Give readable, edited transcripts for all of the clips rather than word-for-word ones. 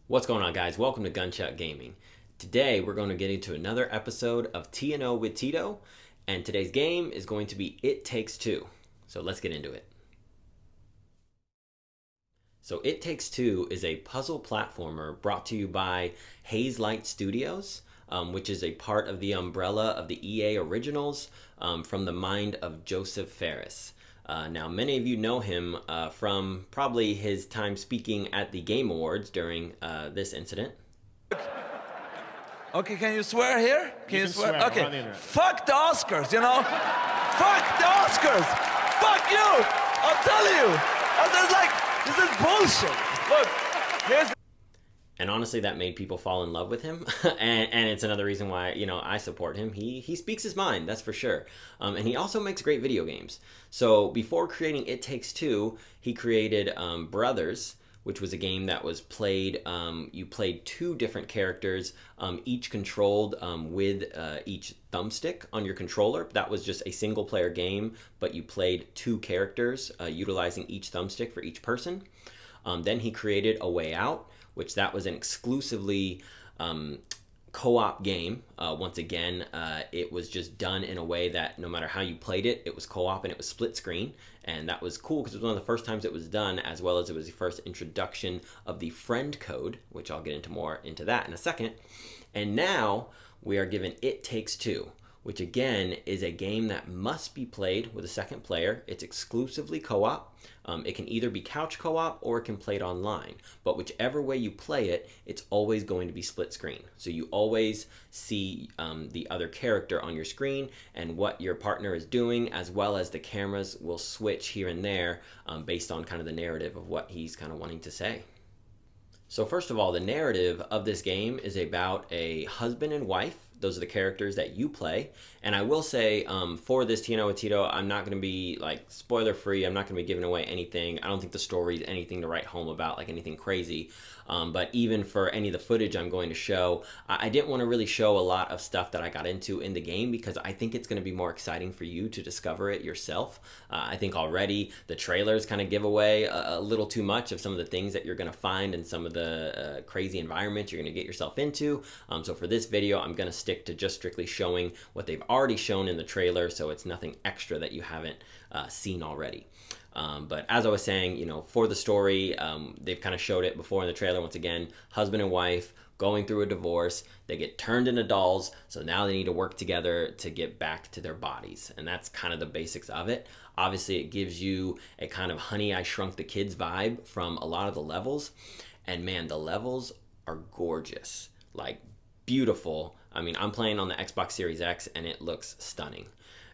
What's going on, guys? Welcome to Gunshot Gaming. Today we're going to get into another episode of T&O with Tito, and today's game is going to be It Takes Two. So let's get into it. So It Takes Two is a puzzle platformer brought to you by Hazelight Studios, which is a part of the umbrella of the EA Originals, from the mind of Joseph Fares. Now, many of you know him from probably his time speaking at the Game Awards during this incident. Okay, can you swear here? You can swear. Okay. Fuck the Oscars, you know? Fuck the Oscars! Fuck you! I'll tell you! This is bullshit! Look, here's... And honestly, that made people fall in love with him, and it's another reason why, I support him. He speaks his mind, that's for sure. And he also makes great video games. So before creating It Takes Two, he created Brothers, which was a game that was played, you played two different characters, each controlled with each thumbstick on your controller. That was just a single player game, but you played two characters, utilizing each thumbstick for each person. Then he created A Way Out, which that was an exclusively co-op game. Once again, it was just done in a way that no matter how you played it, it was co-op and it was split screen. And that was cool because it was one of the first times it was done, as well as it was the first introduction of the friend code, which I'll get into more into that in a second. And now we are given It Takes Two, which again is a game that must be played with a second player. It's exclusively co-op. It can either be couch co-op or it can play it online. But whichever way you play it, it's always going to be split screen. So you always see the other character on your screen and what your partner is doing, as well as the cameras will switch here and there based on kind of the narrative of what he's kind of wanting to say. So first of all, the narrative of this game is about a husband and wife. Those are the characters that you play. And I will say, for this T&O with Tito, I'm not going to be like spoiler free. I'm not going to be giving away anything. I don't think the story is anything to write home about, like anything crazy. But even for any of the footage I'm going to show, I didn't want to really show a lot of stuff that I got into in the game because I think it's going to be more exciting for you to discover it yourself. I think already the trailers kind of give away a little too much of some of the things that you're going to find and some of the crazy environments you're going to get yourself into. So for this video, I'm going to stick to just strictly showing what they've already shown in the trailer, so it's nothing extra that you haven't seen already. But as I was saying, for the story, they've kind of showed it before in the trailer. Once again, husband and wife going through a divorce, they get turned into dolls, so now they need to work together to get back to their bodies, and that's kind of the basics of it. Obviously, it gives you a kind of Honey, I Shrunk the Kids vibe from a lot of the levels, and man, the levels are gorgeous, like beautiful. I mean, I'm playing on the Xbox Series X and it looks stunning.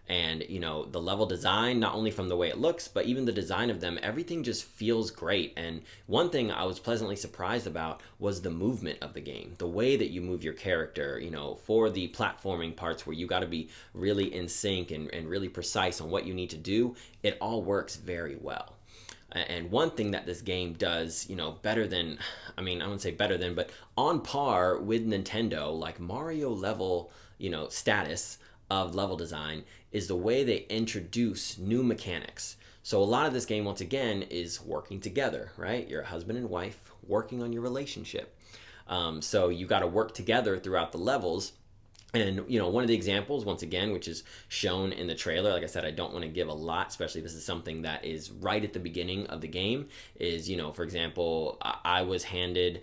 And, the level design, not only from the way it looks, but even the design of them, everything just feels great. And one thing I was pleasantly surprised about was the movement of the game. The way that you move your character, for the platforming parts where you got to be really in sync and really precise on what you need to do, it all works very well. And one thing that this game does, better than, I wouldn't say better than, but on par with Nintendo, like Mario level, status of level design, is the way they introduce new mechanics. So a lot of this game, once again, is working together, right? You're a husband and wife working on your relationship. So you got to work together throughout the levels. And, one of the examples, once again, which is shown in the trailer, like I said, I don't want to give a lot, especially this is something that is right at the beginning of the game, is, for example, I was handed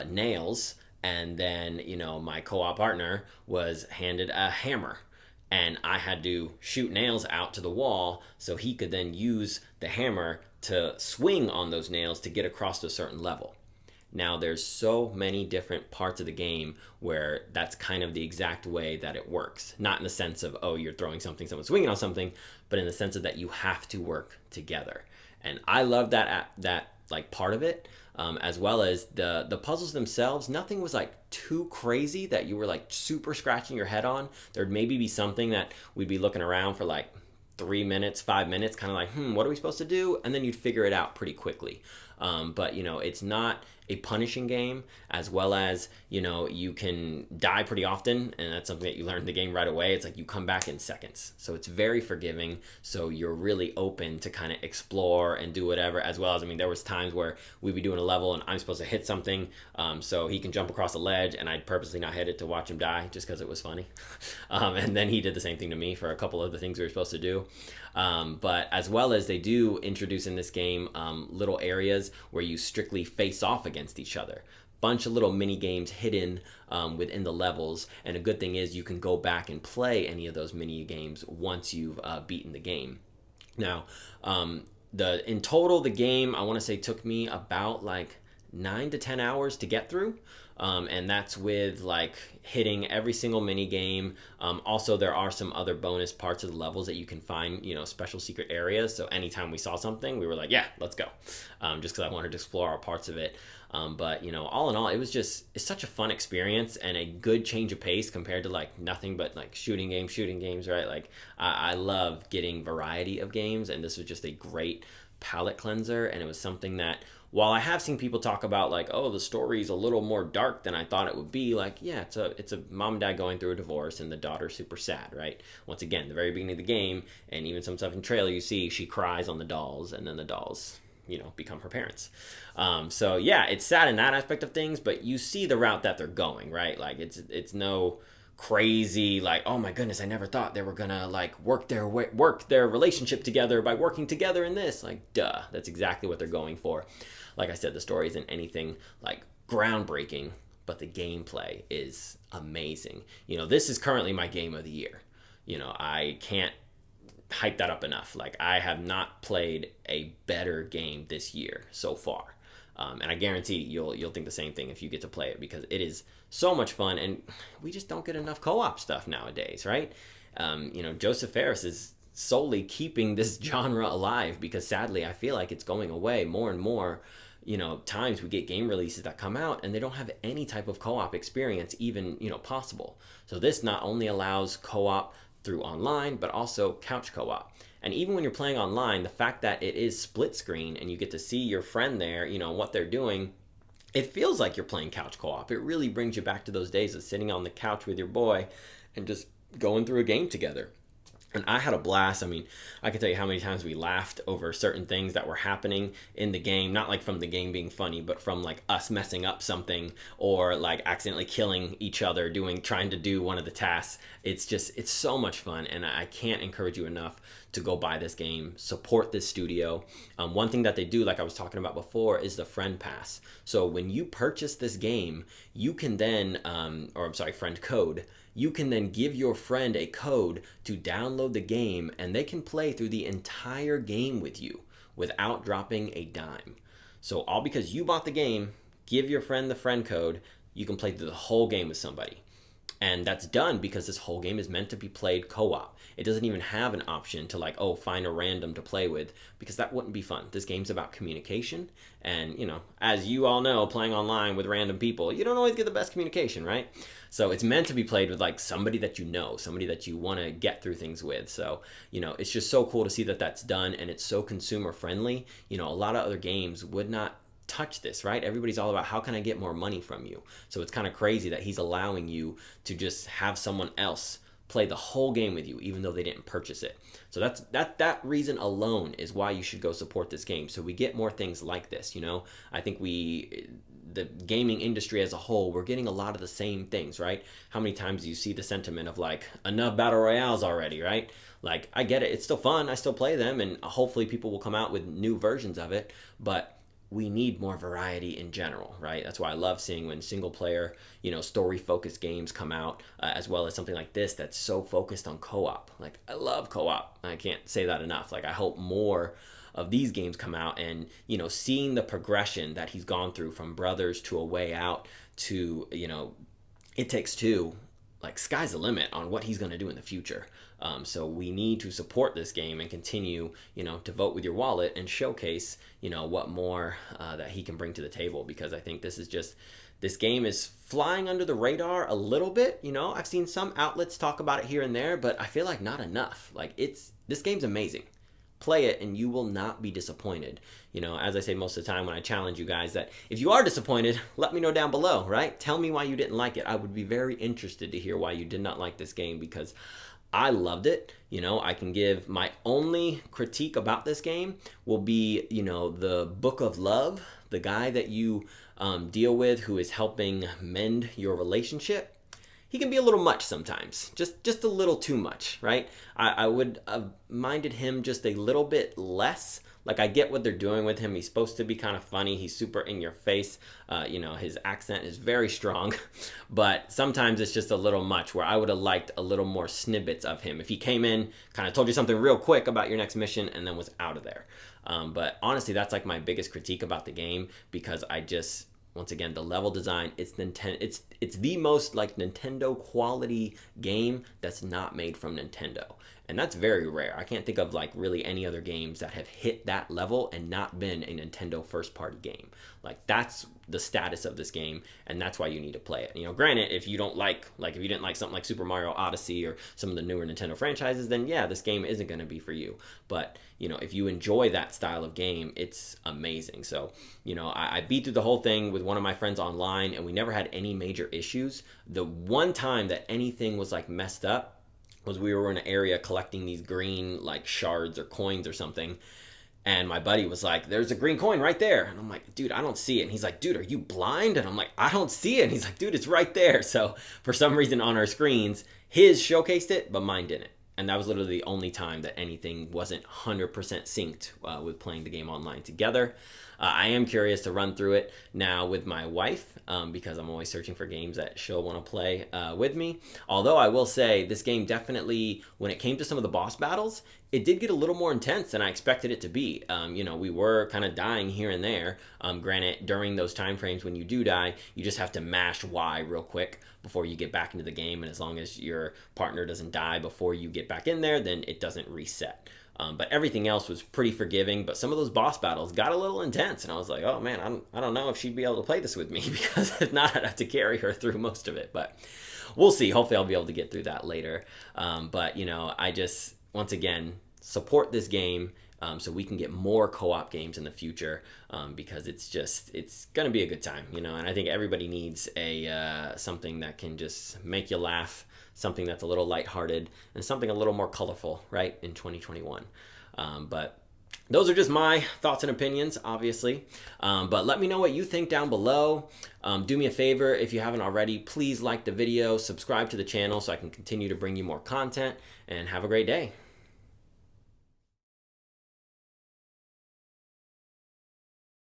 nails, and then, my co-op partner was handed a hammer. And I had to shoot nails out to the wall so he could then use the hammer to swing on those nails to get across to a certain level. Now, there's so many different parts of the game where that's kind of the exact way that it works. Not in the sense of, oh, you're throwing something, someone's swinging on something, but in the sense of that you have to work together. And I love that like part of it, as well as the puzzles themselves. Nothing was like too crazy that you were like super scratching your head on. There'd maybe be something that we'd be looking around for like 3 minutes, 5 minutes, kind of like, what are we supposed to do? And then you'd figure it out pretty quickly. But it's not a punishing game, as well as, you know, you can die pretty often, and that's something that you learn in the game right away. It's like you come back in seconds. So it's very forgiving. So you're really open to kind of explore and do whatever, as well as, I mean, there was times where we'd be doing a level and I'm supposed to hit something, so he can jump across a ledge, and I'd purposely not hit it to watch him die just because it was funny. And then he did the same thing to me for a couple of the things we were supposed to do. But as well as they do introduce in this game little areas where you strictly face off against each other. Bunch of little mini games hidden within the levels, and a good thing is you can go back and play any of those mini games once you've beaten the game. Now, in total, the game, I want to say, took me about like 9 to 10 hours to get through. And that's with like hitting every single mini game. Also, there are some other bonus parts of the levels that you can find, you know, special secret areas. So anytime we saw something, we were like, yeah, let's go. Just because I wanted to explore our parts of it. But, you know, all in all, it's such a fun experience and a good change of pace compared to like nothing but like shooting games, right? Like I love getting variety of games, and this was just a great palate cleanser. And it was something that, while I have seen people talk about like, oh, the story's a little more dark than I thought it would be, like, yeah, it's a mom and dad going through a divorce and the daughter's super sad, right? Once again, the very beginning of the game, and even some stuff in the trailer, you see she cries on the dolls, and then the dolls, you know, become her parents. So yeah, it's sad in that aspect of things, but you see the route that they're going, right? Like it's no crazy like, oh my goodness, I never thought they were gonna like work their relationship together by working together in this. Like, duh, that's exactly what they're going for. Like I said, the story isn't anything like groundbreaking, but the gameplay is amazing. You know, this is currently my game of the year. You know, I can't hype that up enough. Like, I have not played a better game this year so far. And I guarantee you'll think the same thing if you get to play it, because it is so much fun, and we just don't get enough co-op stuff nowadays, right? You know, Joseph Fares is solely keeping this genre alive, because sadly I feel like it's going away more and more. You know, times we get game releases that come out and they don't have any type of co-op experience even, you know, possible. So this not only allows co-op through online, but also couch co-op. And even when you're playing online, the fact that it is split screen and you get to see your friend there, you know, what they're doing, it feels like you're playing couch co-op. It really brings you back to those days of sitting on the couch with your boy and just going through a game together. And I had a blast. I mean, I can tell you how many times we laughed over certain things that were happening in the game. Not like from the game being funny, but from like us messing up something or like accidentally killing each other trying to do one of the tasks. It's so much fun, and I can't encourage you enough to go buy this game, support this studio. One thing that they do, like I was talking about before, is the friend pass. So when you purchase this game, you can then, friend code, you can then give your friend a code to download the game, and they can play through the entire game with you without dropping a dime. So all because you bought the game, give your friend the friend code, you can play through the whole game with somebody. And that's done because this whole game is meant to be played co-op. It doesn't even have an option to like, oh, find a random to play with, because that wouldn't be fun. This game's about communication. And, you know, as you all know, playing online with random people, you don't always get the best communication, right? So it's meant to be played with like somebody that you know, somebody that you want to get through things with. So, you know, it's just so cool to see that that's done, and it's so consumer friendly. You know, a lot of other games would not touch this, right? Everybody's all about how can I get more money from you. So it's kind of crazy that he's allowing you to just have someone else play the whole game with you, even though they didn't purchase it. So that reason alone is why you should go support this game. So we get more things like this. You know, I think the gaming industry as a whole, we're getting a lot of the same things, right? How many times do you see the sentiment of like, enough battle royales already, right? Like, I get it, it's still fun, I still play them, and hopefully people will come out with new versions of it, but we need more variety in general, right? That's why I love seeing when single player, you know, story focused games come out, as well as something like this that's so focused on co-op. Like, I love co-op. I can't say that enough. Like, I hope more of these games come out, and, you know, seeing the progression that he's gone through from Brothers to A Way Out to, you know, It Takes Two. Like, sky's the limit on what he's going to do in the future. So we need to support this game and continue, you know, to vote with your wallet and showcase, you know, what more that he can bring to the table, because I think this game is flying under the radar a little bit. You know, I've seen some outlets talk about it here and there, but I feel like not enough. Like, this game's amazing. play it and you will not be disappointed. You know, as I say most of the time when I challenge you guys, that if you are disappointed, let me know down below, right? Tell me why you didn't like it. I would be very interested to hear why you did not like this game, because I loved it. You know, I can give my only critique about this game will be, you know, the Book of Love, the guy that you deal with who is helping mend your relationship. He can be a little much sometimes, just a little too much, right? I would have minded him just a little bit less. Like, I get what they're doing with him. He's supposed to be kind of funny. He's super in your face. You know, his accent is very strong, but sometimes it's just a little much, where I would have liked a little more snippets of him. If he came in, kind of told you something real quick about your next mission, and then was out of there. But honestly, that's like my biggest critique about the game, because I just, once again, the level design, it's the most like Nintendo quality game that's not made from Nintendo. And that's very rare. I can't think of like really any other games that have hit that level and not been a Nintendo first party game. Like, that's the status of this game, and that's why you need to play it. You know, granted, if you don't like if you didn't like something like Super Mario Odyssey or some of the newer Nintendo franchises, then yeah, this game isn't going to be for you. But, you know, if you enjoy that style of game, it's amazing. So, you know, I beat through the whole thing with one of my friends online, and we never had any major issues. The one time that anything was like messed up was we were in an area collecting these green like shards or coins or something, and my buddy was like, "There's a green coin right there," and I'm like, "Dude, I don't see it." And he's like, "Dude, are you blind?" And I'm like, "I don't see it." And he's like, "Dude, it's right there." So for some reason on our screens, his showcased it, but mine didn't. And that was literally the only time that anything wasn't 100% synced with playing the game online together. I am curious to run through it now with my wife, because I'm always searching for games that she'll want to play with me. Although I will say, this game definitely, when it came to some of the boss battles, it did get a little more intense than I expected it to be. You know, we were kind of dying here and there. Granted, during those time frames when you do die, you just have to mash Y real quick before you get back into the game. And as long as your partner doesn't die before you get back in there, then it doesn't reset. But everything else was pretty forgiving, but some of those boss battles got a little intense, and I was like, oh man, I don't know if she'd be able to play this with me, because if not, I'd have to carry her through most of it. But we'll see. Hopefully I'll be able to get through that later. But, you know, I just, once again, support this game so we can get more co-op games in the future, because it's going to be a good time, you know, and I think everybody needs something that can just make you laugh, something that's a little lighthearted, and something a little more colorful, right, in 2021. But those are just my thoughts and opinions, obviously. But let me know what you think down below. Do me a favor, if you haven't already, please like the video, subscribe to the channel so I can continue to bring you more content, and have a great day.